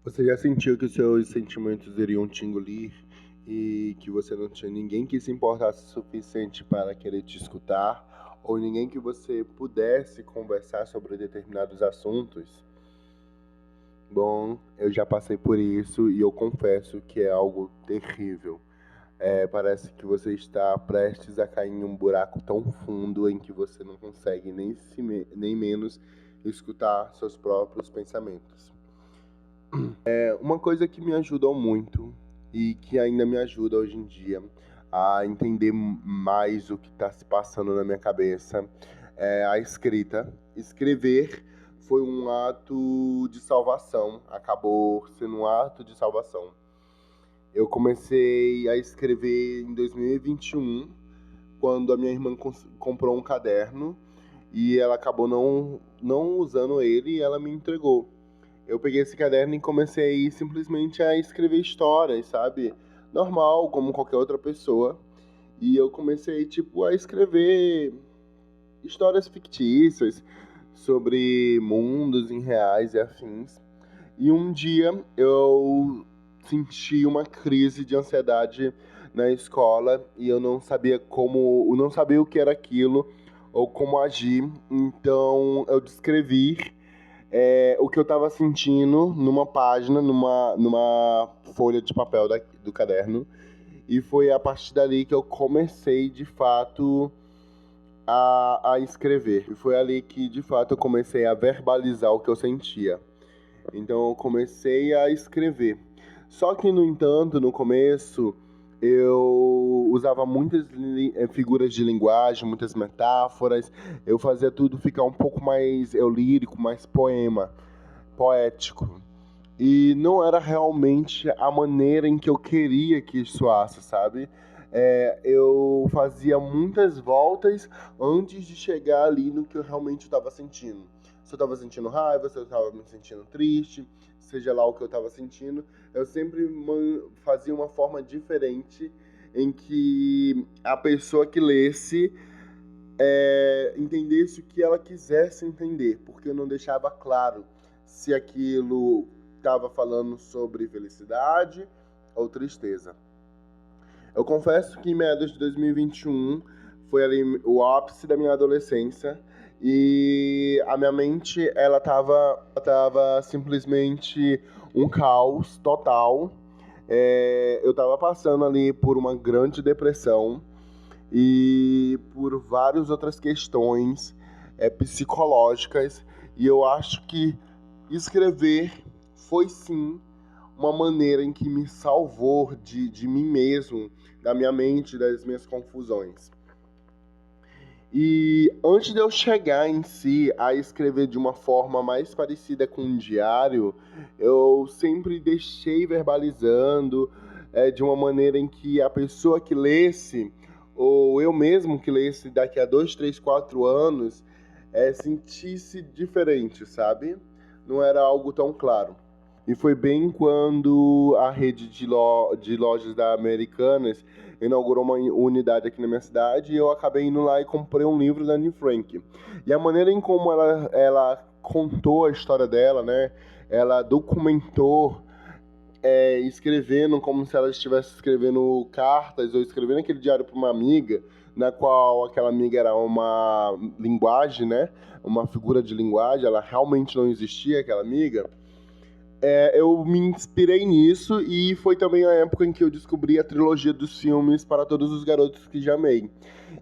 Você já sentiu que os seus sentimentos iriam te engolir e que você não tinha ninguém que se importasse o suficiente para querer te escutar, ou ninguém que você pudesse conversar sobre determinados assuntos? Bom, eu já passei por isso e eu confesso que é algo terrível. Parece que você está prestes a cair em um buraco tão fundo em que você não consegue nem menos escutar seus próprios pensamentos. Uma coisa que me ajudou muito e que ainda me ajuda hoje em dia a entender mais o que está se passando na minha cabeça é a escrita. Escrever foi um ato de salvação, acabou sendo um ato de salvação. Eu comecei a escrever em 2021, quando a minha irmã comprou um caderno e ela acabou não usando ele e ela me entregou. Eu peguei esse caderno e comecei simplesmente a escrever histórias, sabe? Normal, como qualquer outra pessoa. E eu comecei, tipo, a escrever histórias fictícias sobre mundos irreais e afins. E um dia eu senti uma crise de ansiedade na escola e eu não sabia o que era aquilo ou como agir. Então eu descrevi o que eu estava sentindo numa página, numa folha de papel do caderno. E foi a partir dali que eu comecei, de fato, a escrever. E foi ali que, de fato, eu comecei a verbalizar o que eu sentia. Então, eu comecei a escrever. Só que, no entanto, no começo, eu usava muitas figuras de linguagem, muitas metáforas. Eu fazia tudo ficar um pouco mais lírico, mais poético. E não era realmente a maneira em que eu queria que isso soasse, sabe? Eu fazia muitas voltas antes de chegar ali no que eu realmente estava sentindo. Se eu estava sentindo raiva, se eu estava me sentindo triste, seja lá o que eu estava sentindo, eu sempre fazia uma forma diferente em que a pessoa que lesse entendesse o que ela quisesse entender, porque eu não deixava claro se aquilo estava falando sobre felicidade ou tristeza. Eu confesso que em meados de 2021 foi ali o ápice da minha adolescência e a minha mente ela tava simplesmente um caos total. Eu estava passando ali por uma grande depressão e por várias outras questões psicológicas, e eu acho que escrever foi sim uma maneira em que me salvou de mim mesmo, da minha mente, das minhas confusões. E antes de eu chegar em si a escrever de uma forma mais parecida com um diário, eu sempre deixei verbalizando de uma maneira em que a pessoa que lesse, ou eu mesmo que lesse daqui a 2, 3, 4 anos, sentisse diferente, sabe? Não era algo tão claro. E foi bem quando a rede de lojas da Americanas inaugurou uma unidade aqui na minha cidade e eu acabei indo lá e comprei um livro da Anne Frank. E a maneira em como ela contou a história dela, né? Ela documentou escrevendo como se ela estivesse escrevendo cartas ou escrevendo aquele diário para uma amiga, na qual aquela amiga era uma linguagem, né? Uma figura de linguagem, ela realmente não existia, aquela amiga. Eu me inspirei nisso e foi também a época em que eu descobri a trilogia dos filmes Para Todos os Garotos que Já Amei.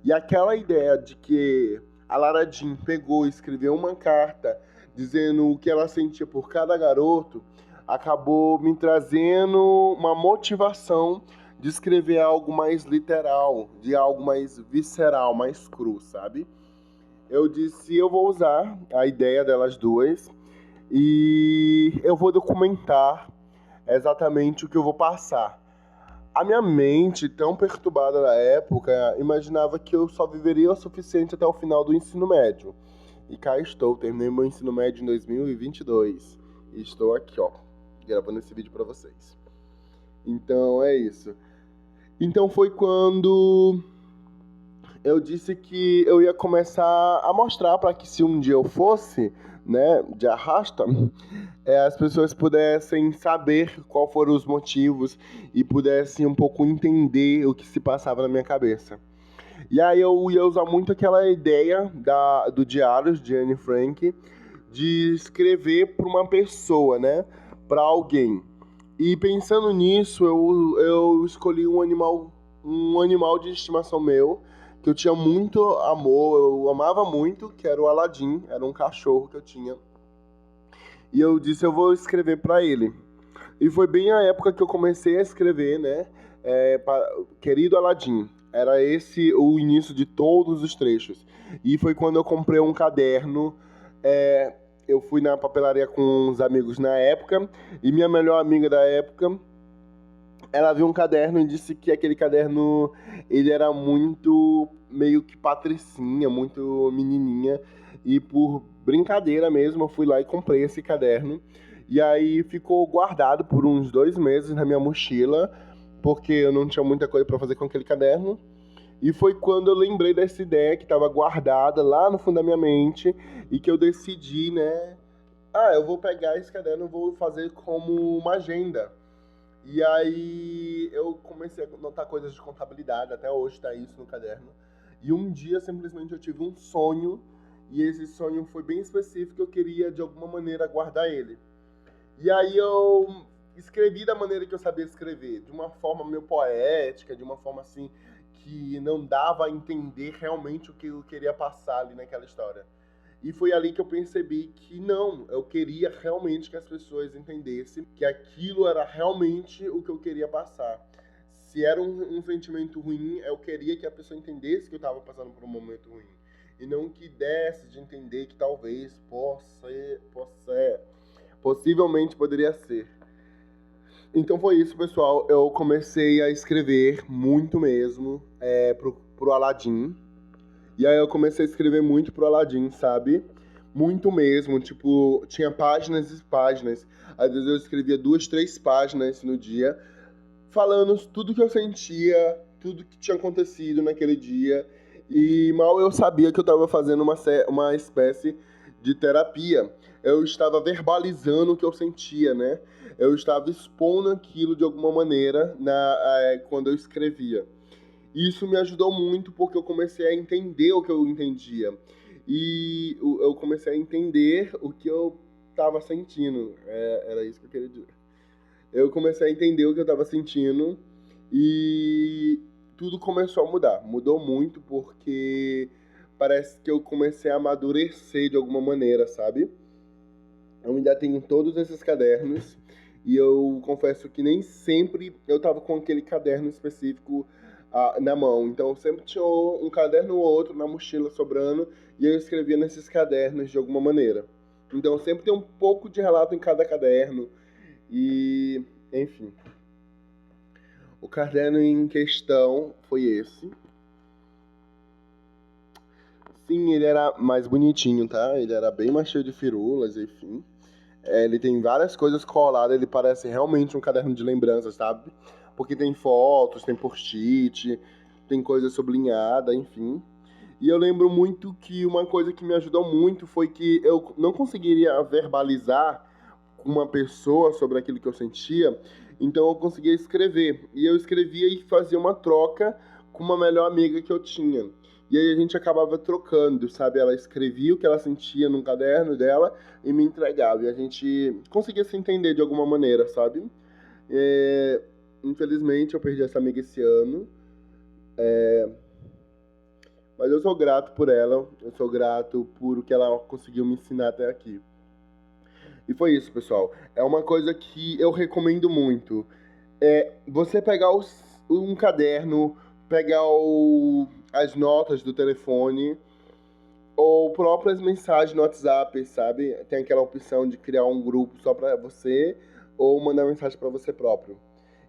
E aquela ideia de que a Lara Jean pegou e escreveu uma carta dizendo o que ela sentia por cada garoto acabou me trazendo uma motivação de escrever algo mais literal, de algo mais visceral, mais cru, sabe? Eu disse, eu vou usar a ideia delas duas e eu vou documentar exatamente o que eu vou passar. A minha mente, tão perturbada na época, imaginava que eu só viveria o suficiente até o final do ensino médio. E cá estou, terminei meu ensino médio em 2022. E estou aqui, ó, gravando esse vídeo pra vocês. Então, é isso. Então foi quando eu disse que eu ia começar a mostrar para que se um dia eu fosse né, de arrasta, as pessoas pudessem saber qual foram os motivos e pudessem um pouco entender o que se passava na minha cabeça. E aí eu ia usar muito aquela ideia do Diários de Anne Frank de escrever para uma pessoa, né, para alguém. E pensando nisso, eu escolhi um animal de estimação meu, que eu tinha muito amor, eu amava muito, que era o Aladim, era um cachorro que eu tinha. E eu disse, eu vou escrever para ele. E foi bem a época que eu comecei a escrever, né? Querido Aladim. Era esse o início de todos os trechos. E foi quando eu comprei um caderno. Eu fui na papelaria com uns amigos na época. E minha melhor amiga da época, ela viu um caderno e disse que aquele caderno, ele era muito meio que patricinha, muito menininha. E por brincadeira mesmo, eu fui lá e comprei esse caderno. E aí ficou guardado por uns 2 meses na minha mochila, porque eu não tinha muita coisa para fazer com aquele caderno. E foi quando eu lembrei dessa ideia que estava guardada lá no fundo da minha mente e que eu decidi, né? Eu vou pegar esse caderno e vou fazer como uma agenda. E aí eu comecei a notar coisas de contabilidade, até hoje está isso no caderno. E um dia, simplesmente, eu tive um sonho, e esse sonho foi bem específico, eu queria, de alguma maneira, guardar ele. E aí eu escrevi da maneira que eu sabia escrever, de uma forma meio poética, de uma forma assim que não dava a entender realmente o que eu queria passar ali naquela história. E foi ali que eu percebi que não, eu queria realmente que as pessoas entendessem que aquilo era realmente o que eu queria passar. Se era um sentimento ruim, eu queria que a pessoa entendesse que eu estava passando por um momento ruim. E não que desse de entender que talvez possivelmente poderia ser. Então foi isso, pessoal. Eu comecei a escrever muito mesmo pro Aladim. E aí eu comecei a escrever muito pro Aladim, sabe? Muito mesmo. Tipo, tinha páginas e páginas. Às vezes eu escrevia 2, 3 páginas no dia, falando tudo que eu sentia, tudo que tinha acontecido naquele dia. E mal eu sabia que eu estava fazendo uma espécie de terapia. Eu estava verbalizando o que eu sentia, né? Eu estava expondo aquilo de alguma maneira quando eu escrevia. E isso me ajudou muito porque eu comecei a entender o que eu entendia. E eu comecei a entender o que eu estava sentindo. Era isso que eu queria dizer. Eu comecei a entender o que eu estava sentindo e tudo começou a mudar. Mudou muito porque parece que eu comecei a amadurecer de alguma maneira, sabe? Eu ainda tenho todos esses cadernos e eu confesso que nem sempre eu estava com aquele caderno específico na mão. Então eu sempre tinha um caderno ou outro na mochila sobrando e eu escrevia nesses cadernos de alguma maneira. Então sempre tem um pouco de relato em cada caderno e, enfim. O caderno em questão foi esse. Sim, ele era mais bonitinho, tá? Ele era bem mais cheio de firulas, enfim. Ele tem várias coisas coladas, ele parece realmente um caderno de lembranças, sabe? Porque tem fotos, tem post-it, tem coisa sublinhada, enfim. E eu lembro muito que uma coisa que me ajudou muito foi que eu não conseguiria verbalizar com uma pessoa sobre aquilo que eu sentia, então eu conseguia escrever. E eu escrevia e fazia uma troca com uma melhor amiga que eu tinha. E aí a gente acabava trocando, sabe? Ela escrevia o que ela sentia num caderno dela e me entregava. E a gente conseguia se entender de alguma maneira, sabe? Infelizmente eu perdi essa amiga esse ano. Mas eu sou grato por ela. Eu sou grato por o que ela conseguiu me ensinar até aqui. E foi isso, pessoal. É uma coisa que eu recomendo muito. Você pegar um caderno, pegar as notas do telefone ou próprias mensagens no WhatsApp, sabe? Tem aquela opção de criar um grupo só para você ou mandar mensagem para você próprio.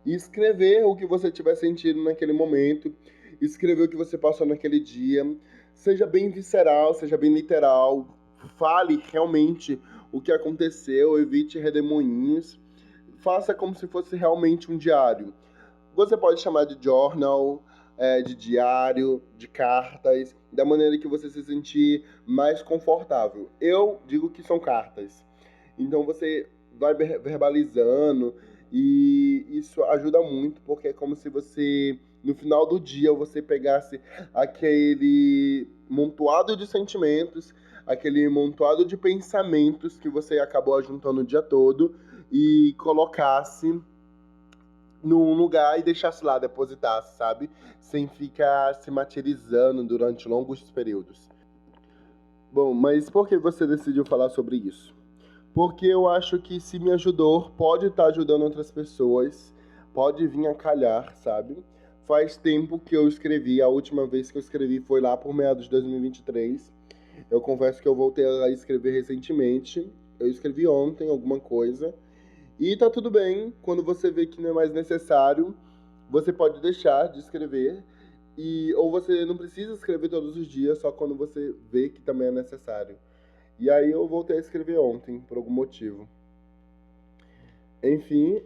E escrever o que você tiver sentido naquele momento, escrever o que você passou naquele dia, seja bem visceral, seja bem literal, fale realmente o que aconteceu, evite redemoinhos, faça como se fosse realmente um diário. Você pode chamar de journal, de diário, de cartas, da maneira que você se sentir mais confortável. Eu digo que são cartas. Então você vai verbalizando e isso ajuda muito, porque é como se você, no final do dia, você pegasse aquele montoado de sentimentos, aquele montoado de pensamentos que você acabou ajuntando o dia todo e colocasse num lugar e deixasse lá, depositasse, sabe? Sem ficar se materializando durante longos períodos. Bom, mas por que você decidiu falar sobre isso? Porque eu acho que se me ajudou, pode estar ajudando outras pessoas, pode vir a calhar, sabe? Faz tempo que eu escrevi, a última vez que eu escrevi foi lá por meados de 2023. Eu confesso que eu voltei a escrever recentemente. Eu escrevi ontem alguma coisa. E tá tudo bem, quando você vê que não é mais necessário, você pode deixar de escrever. Ou você não precisa escrever todos os dias, só quando você vê que também é necessário. E aí eu voltei a escrever ontem, por algum motivo. Enfim,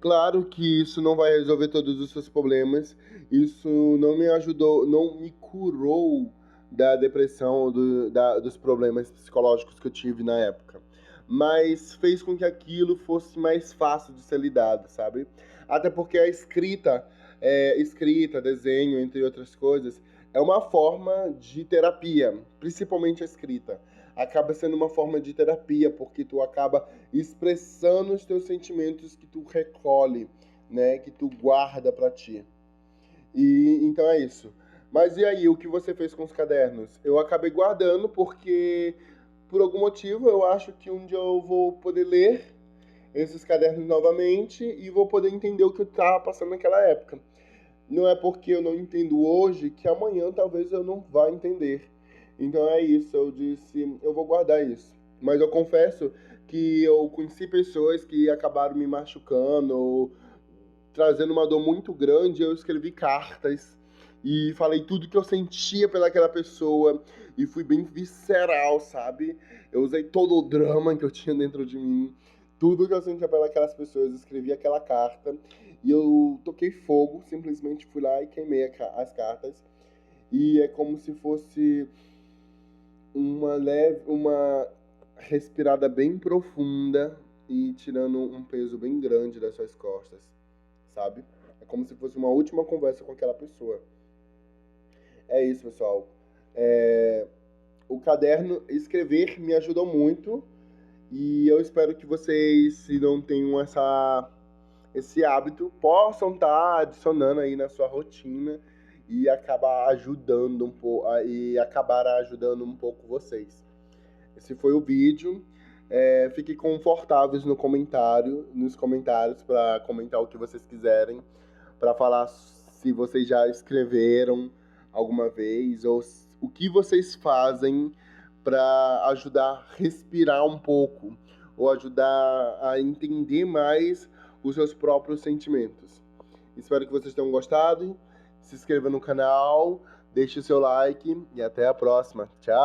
claro que isso não vai resolver todos os seus problemas. Isso não me ajudou, não me curou da depressão, dos problemas psicológicos que eu tive na época. Mas fez com que aquilo fosse mais fácil de ser lidado, sabe? Até porque a escrita, desenho, entre outras coisas, é uma forma de terapia, principalmente a escrita. Acaba sendo uma forma de terapia, porque tu acaba expressando os teus sentimentos que tu recolhe, né, que tu guarda pra ti. E então é isso. Mas e aí, o que você fez com os cadernos? Eu acabei guardando porque, por algum motivo, eu acho que um dia eu vou poder ler esses cadernos novamente e vou poder entender o que eu estava passando naquela época. Não é porque eu não entendo hoje que amanhã talvez eu não vá entender. Então é isso, eu disse, eu vou guardar isso. Mas eu confesso que eu conheci pessoas que acabaram me machucando, ou trazendo uma dor muito grande. Eu escrevi cartas e falei tudo que eu sentia pelaquela pessoa e fui bem visceral, sabe? Eu usei todo o drama que eu tinha dentro de mim, tudo que eu sentia pelas pessoas, escrevi aquela carta e eu toquei fogo, simplesmente fui lá e queimei as cartas. E é como se fosse uma respirada bem profunda e tirando um peso bem grande das suas costas, sabe? É como se fosse uma última conversa com aquela pessoa. É isso, pessoal. O caderno, escrever me ajudou muito e eu espero que vocês, se não tenham esse hábito, possam estar adicionando aí na sua rotina e acabar ajudando um pouco e acabar ajudando um pouco vocês. Esse foi o vídeo. Fiquem confortáveis nos comentários para comentar o que vocês quiserem, para falar se vocês já escreveram alguma vez ou o que vocês fazem para ajudar a respirar um pouco ou ajudar a entender mais os seus próprios sentimentos. Espero que vocês tenham gostado. Se inscreva no canal, deixe o seu like e até a próxima. Tchau!